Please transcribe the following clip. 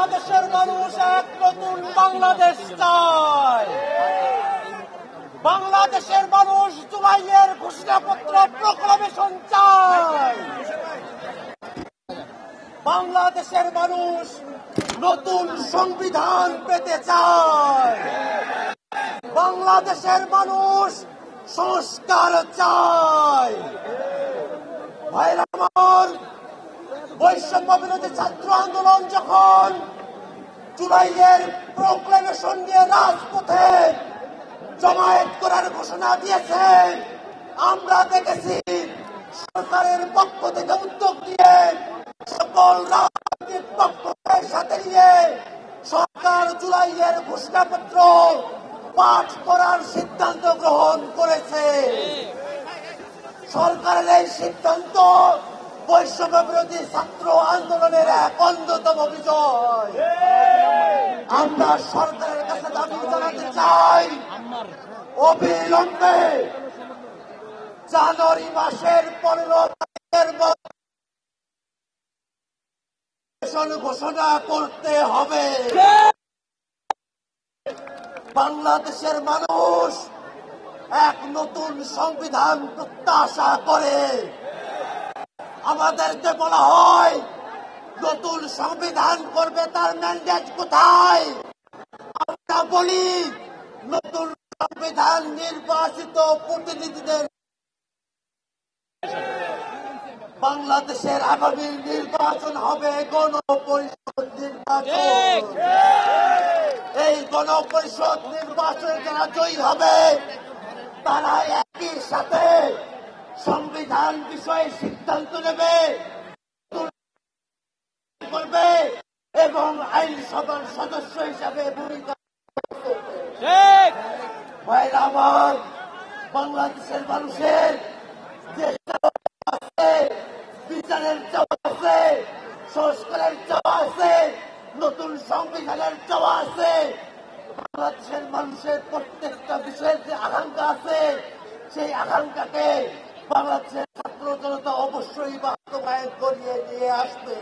বাংলাদেশের মানুষ এক নতুন বাংলাদেশ চায়। বাংলাদেশের মানুষ জুলাইয়ের ঘোষণাপত্র প্রক্লামেশন চায়। বাংলাদেশের মানুষ নতুন সংবিধান পেতে চায়। বাংলাদেশের মানুষ সংস্কার চায়। ভাইরা আমার, বৈষম্য বিরোধী ছাত্র আন্দোলন যখন জুলাইয়ের প্রক্লেমেশন নিয়ে রাজপথে জমায়েত করার ঘোষণা দিয়েছে, আমরা দেখেছি সরকারের পক্ষ থেকে উদ্যোগ নিয়ে সকল রাজনৈতিক পক্ষের সাথে নিয়ে সরকার জুলাইয়ের ঘোষণাপত্র পাঠ করার সিদ্ধান্ত গ্রহণ করেছে। সরকারের এই সিদ্ধান্ত বৈষম্য বিরোধী ছাত্র আন্দোলনের এক অন্যতম বিজয়। আমরা সরকারের কাছে দাবি জানাতে চাই, অবিলম্বে জানুয়ারি মাসের 15 তারিখের মধ্যে ঘোষণা করতে হবে। বাংলাদেশের মানুষ এক নতুন সংবিধান প্রত্যাশা করে। আমাদেরকে বলা হয় নতুন সংবিধান করবে, তার ম্যান্ডেট কোথায়? আমরা বলি নতুন সংবিধান নির্বাচিত প্রতিনিধিদের। বাংলাদেশের আগামী নির্বাচন হবে গণপরিষদ নির্বাচন। এই গণপরিষদ নির্বাচনে যারা জয়ী হবে তারা একই সাথে সংবিধান বিষয়ে সিদ্ধান্ত নেবে করবে এবং আইনসভার সদস্য হিসাবে ভূমিকা ভাইরা আমার, বাংলাদেশের মানুষের যে আছে, বিচারের চাওয়া আছে, সংস্কারের চাওয়া আছে, নতুন সংবিধানের চাওয়া আছে। বাংলাদেশের মানুষের প্রত্যেকটা বিষয়ের যে আকাঙ্ক্ষা আছে, সেই আকাঙ্ক্ষাকে বাংলাদেশের ছাত্র জনতা অবশ্যই বাস্তবায়ন করিয়ে নিয়ে আসবে।